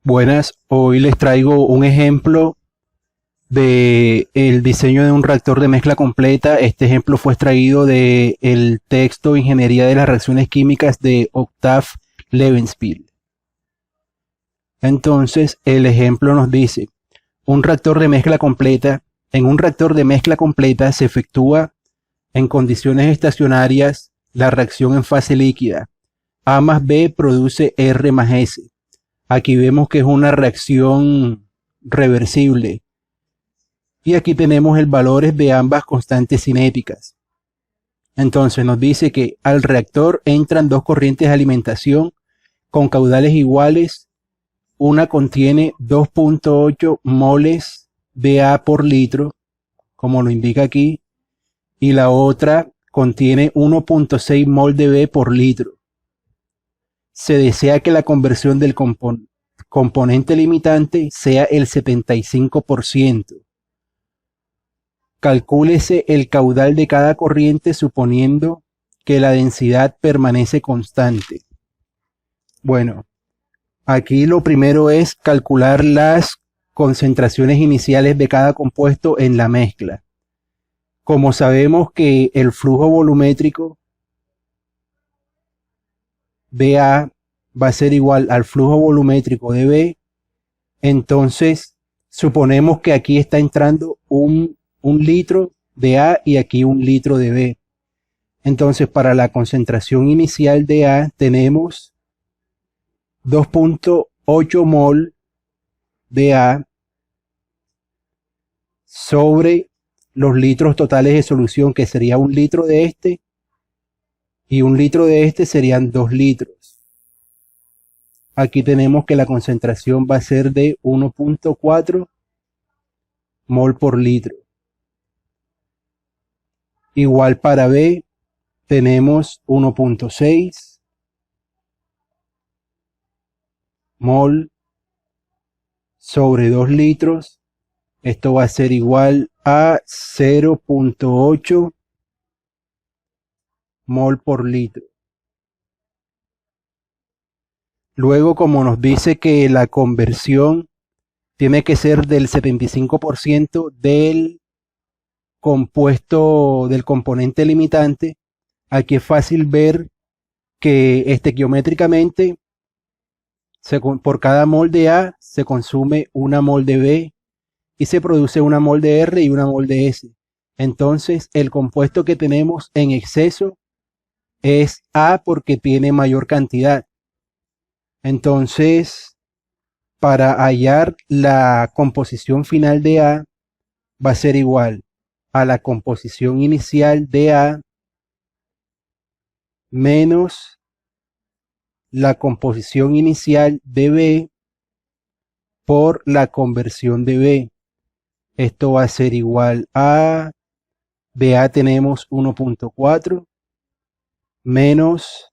Buenas, hoy les traigo un ejemplo de el diseño de un reactor de mezcla completa. Este ejemplo fue extraído de el texto Ingeniería de las reacciones químicas de Octave Levenspiel. Entonces, el ejemplo nos dice, un reactor de mezcla completa, en un reactor de mezcla completa se efectúa en condiciones estacionarias la reacción en fase líquida. A más B produce R más S. Aquí vemos que es una reacción reversible. Y aquí tenemos el valores de ambas constantes cinéticas. Entonces nos dice que al reactor entran dos corrientes de alimentación con caudales iguales. Una contiene 2.8 moles de A por litro, como lo indica aquí, y la otra contiene 1.6 mol de B por litro. Se desea que la conversión del componente limitante sea el 75%. Calcúlese el caudal de cada corriente suponiendo que la densidad permanece constante. Bueno, aquí lo primero es calcular las concentraciones iniciales de cada compuesto en la mezcla. Como sabemos que el flujo volumétrico de A va a ser igual al flujo volumétrico de B, entonces suponemos que aquí está entrando un litro de A y aquí un litro de B. Entonces para la concentración inicial de A tenemos 2.8 mol de A sobre los litros totales de solución, que sería un litro de este y un litro de este serían 2 litros. Aquí tenemos que la concentración va a ser de 1.4 mol por litro. Igual para B tenemos 1.6 mol sobre 2 litros. Esto va a ser igual a 0.8 mol por litro. Luego, como nos dice que la conversión tiene que ser del 75% del compuesto del componente limitante, aquí es fácil ver que estequiométricamente por cada mol de A se consume una mol de B y se produce una mol de R y una mol de S. Entonces el compuesto que tenemos en exceso es A porque tiene mayor cantidad. Entonces, para hallar la composición final de A, va a ser igual a la composición inicial de A menos la composición inicial de B por la conversión de B. Esto va a ser igual a, de A tenemos 1.4 menos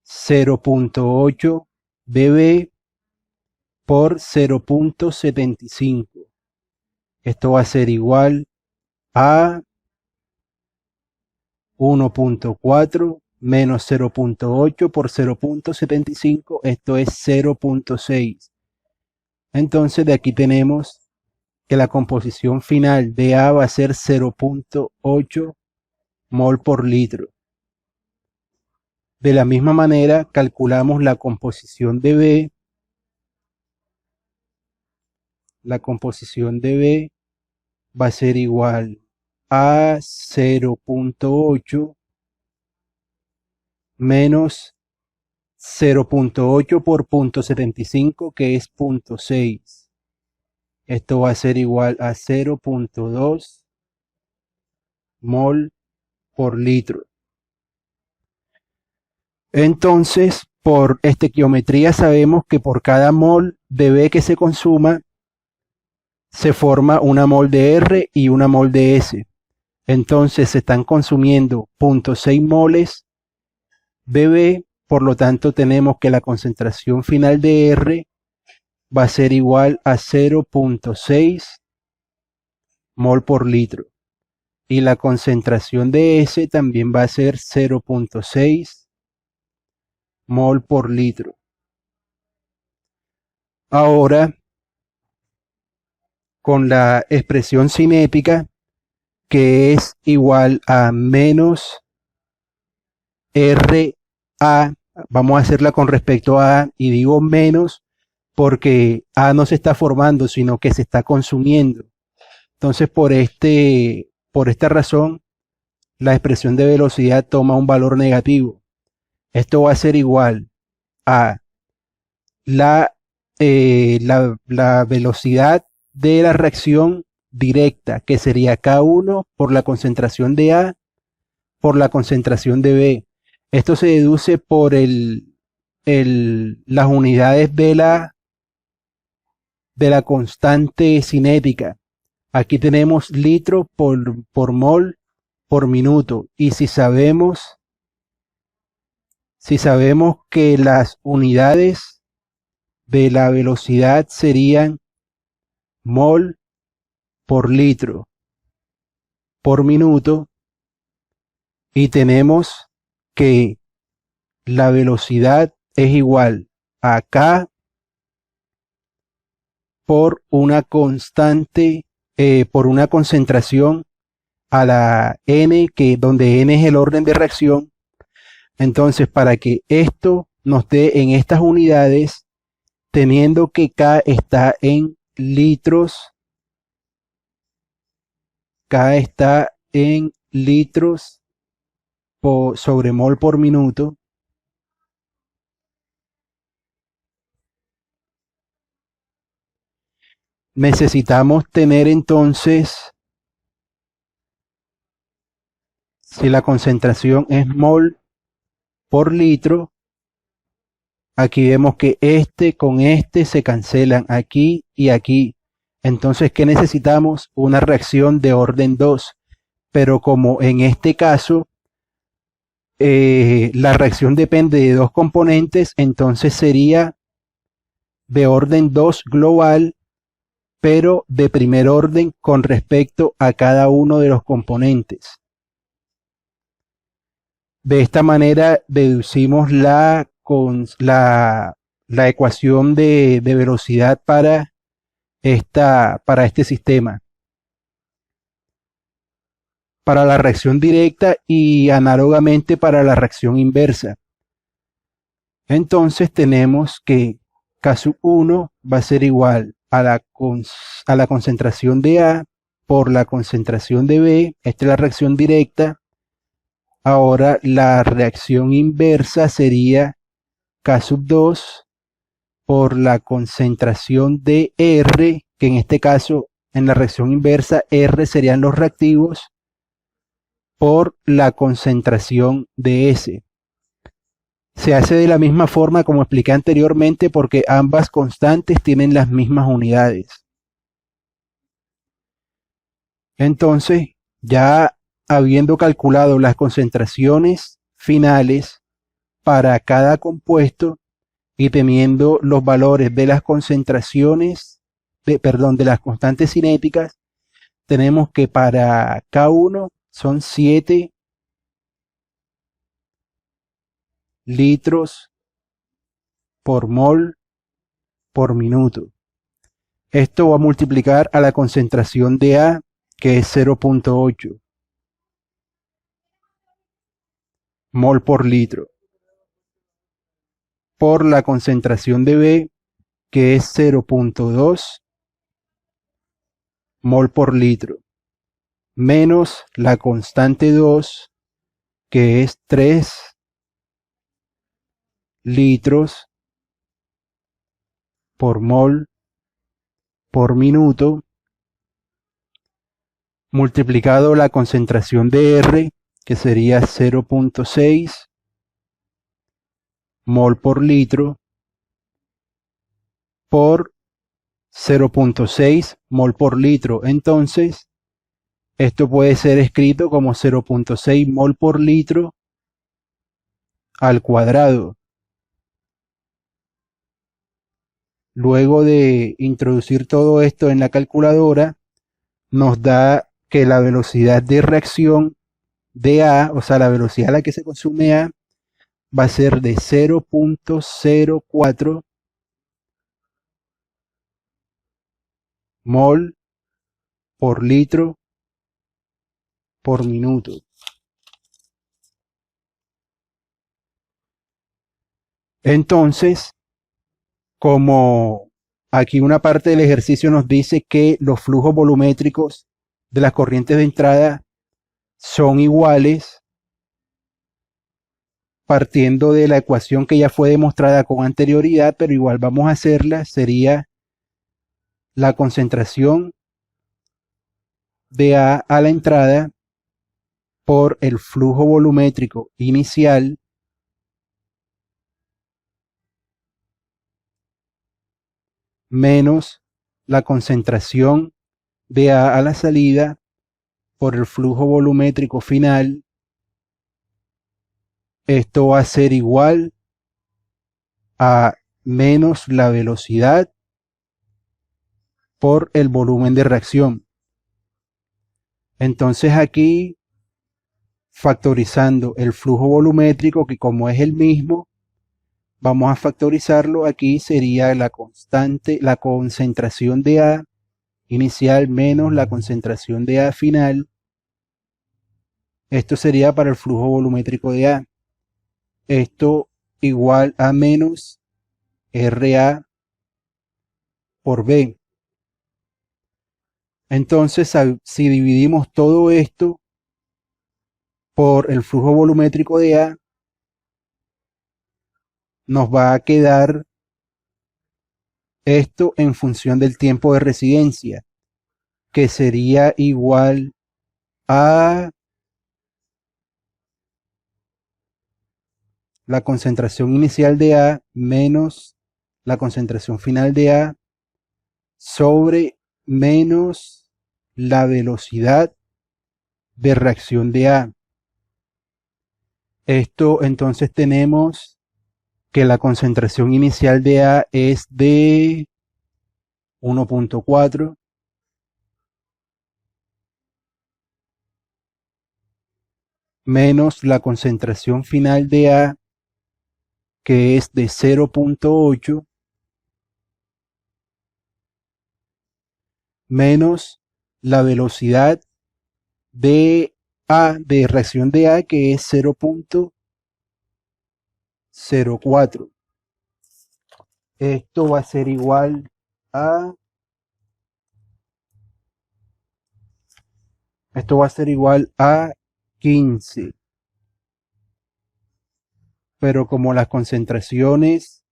0.8 de B por 0.75. Esto va a ser igual a 1.4 menos 0.8 por 0.75. Esto es 0.6. Entonces de aquí tenemos que la composición final de A va a ser 0.8 mol por litro. De la misma manera calculamos la composición de B. La composición de B va a ser igual a 0.8 menos 0.8 por 0.75, que es 0.6. Esto va a ser igual a 0.2 mol por litro. Entonces, por estequiometría sabemos que por cada mol de B que se consuma, se forma una mol de R y una mol de S. Entonces se están consumiendo 0.6 moles de B, por lo tanto tenemos que la concentración final de R va a ser igual a 0.6 mol por litro. Y la concentración de S también va a ser 0.6 mol por litro. ahora con la expresión cinética, que es igual a menos RA. Vamos a hacerla con respecto a A, y digo menos porque A no se está formando, sino que se está consumiendo. Entonces, por esta razón, la expresión de velocidad toma un valor negativo. Esto va a ser igual a la velocidad de la reacción directa, que sería K1 por la concentración de A por la concentración de B. Esto se deduce por las unidades de la constante cinética. Aquí tenemos litro por mol por minuto. Y si sabemos que las unidades de la velocidad serían mol por litro por minuto, y tenemos que la velocidad es igual a K por una constante, por una concentración a la N, donde N es el orden de reacción. Entonces, para que esto nos dé en estas unidades, teniendo que K está en litros, K está en litros sobre mol por minuto, necesitamos tener entonces, si la concentración es mol por litro, aquí vemos que este con este se cancelan aquí y aquí. Entonces, ¿qué necesitamos? Una reacción de orden 2. Pero como en este caso la reacción depende de dos componentes, entonces sería de orden 2 global, pero de primer orden con respecto a cada uno de los componentes. De esta manera deducimos la ecuación de velocidad para este sistema, para la reacción directa y análogamente para la reacción inversa. Entonces tenemos que K1 va a ser igual a la concentración de A por la concentración de B. Esta es la reacción directa. Ahora la reacción inversa sería K2 por la concentración de R, que en este caso, en la reacción inversa, R serían los reactivos, por la concentración de S. Se hace de la misma forma como expliqué anteriormente porque ambas constantes tienen las mismas unidades. Entonces, ya habiendo calculado las concentraciones finales para cada compuesto y teniendo los valores de las concentraciones, de las constantes cinéticas, tenemos que para K1 son 7 litros por mol por minuto. Esto va a multiplicar a la concentración de A, que es 0.8 mol por litro, por la concentración de B, que es 0.2 mol por litro, menos la constante 2, que es 3 litros por mol por minuto, multiplicado la concentración de R, que sería 0.6 mol por litro, por 0.6 mol por litro. Entonces, esto puede ser escrito como 0.6 mol por litro al cuadrado. Luego de introducir todo esto en la calculadora, nos da que la velocidad de reacción de A, o sea, la velocidad a la que se consume A, va a ser de 0.04 mol por litro por minuto. Entonces, como aquí una parte del ejercicio nos dice que los flujos volumétricos de las corrientes de entrada son iguales, partiendo de la ecuación que ya fue demostrada con anterioridad, pero igual vamos a hacerla, sería la concentración de A a la entrada por el flujo volumétrico inicial menos la concentración de A a la salida por el flujo volumétrico final. Esto va a ser igual a menos la velocidad por el volumen de reacción. Entonces aquí, factorizando el flujo volumétrico, que como es el mismo, vamos a factorizarlo. Aquí sería la constante, la concentración de A inicial menos la concentración de A final. Esto sería para el flujo volumétrico de A. Esto igual a menos RA por B. Entonces, si dividimos todo esto por el flujo volumétrico de A, nos va a quedar esto en función del tiempo de residencia, que sería igual a la concentración inicial de A menos la concentración final de A sobre menos la velocidad de reacción de A. Esto entonces tenemos que la concentración inicial de A es de 1.4 menos la concentración final de A, que es de 0.8 menos la velocidad de A, de reacción de A, que es 0.04. Esto va a ser igual a 15. Pero como las concentraciones,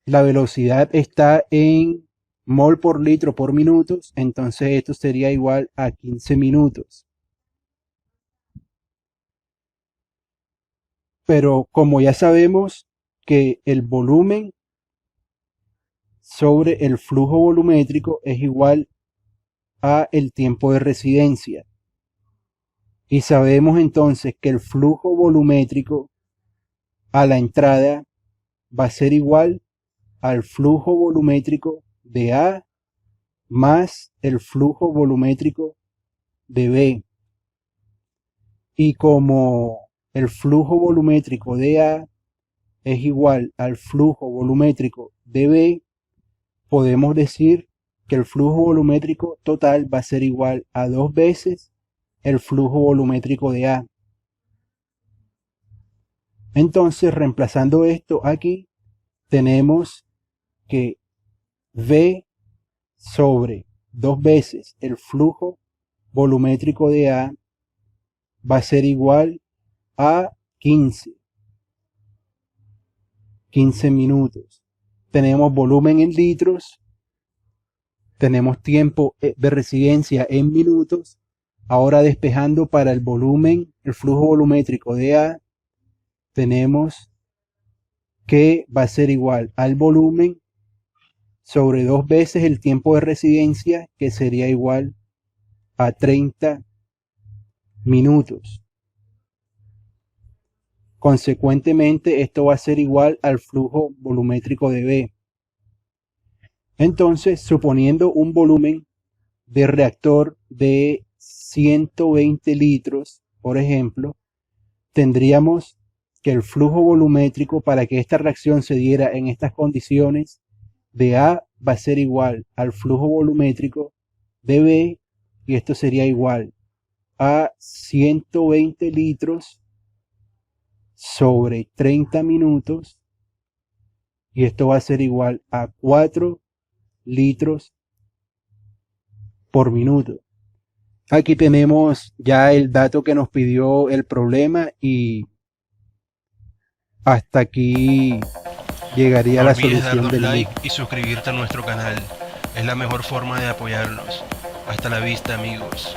la velocidad está en mol por litro por minutos, entonces esto sería igual a 15 minutos. Pero como ya sabemos que el volumen sobre el flujo volumétrico es igual a el tiempo de residencia. Y sabemos entonces que el flujo volumétrico a la entrada va a ser igual al flujo volumétrico de A más el flujo volumétrico de B. Y como el flujo volumétrico de A es igual al flujo volumétrico de B, podemos decir que el flujo volumétrico total va a ser igual a 2 veces el flujo volumétrico de A. Entonces, reemplazando esto aquí, tenemos que V sobre 2 veces el flujo volumétrico de A va a ser igual a 15 minutos. Tenemos volumen en litros, tenemos tiempo de residencia en minutos. Ahora despejando para el volumen, el flujo volumétrico de A, tenemos que va a ser igual al volumen sobre 2 veces el tiempo de residencia, que sería igual a 30 minutos. Consecuentemente, esto va a ser igual al flujo volumétrico de B. Entonces, suponiendo un volumen de reactor de 120 litros, por ejemplo, tendríamos que el flujo volumétrico para que esta reacción se diera en estas condiciones de A va a ser igual al flujo volumétrico de B, y esto sería igual a 120 litros sobre 30 minutos, y esto va a ser igual a 4 litros por minuto. Aquí tenemos ya el dato que nos pidió el problema, y hasta aquí llegaría No la olvides solución darnos del like enigma. y suscribirte a nuestro canal. Es la mejor forma de apoyarnos. Hasta la vista, amigos.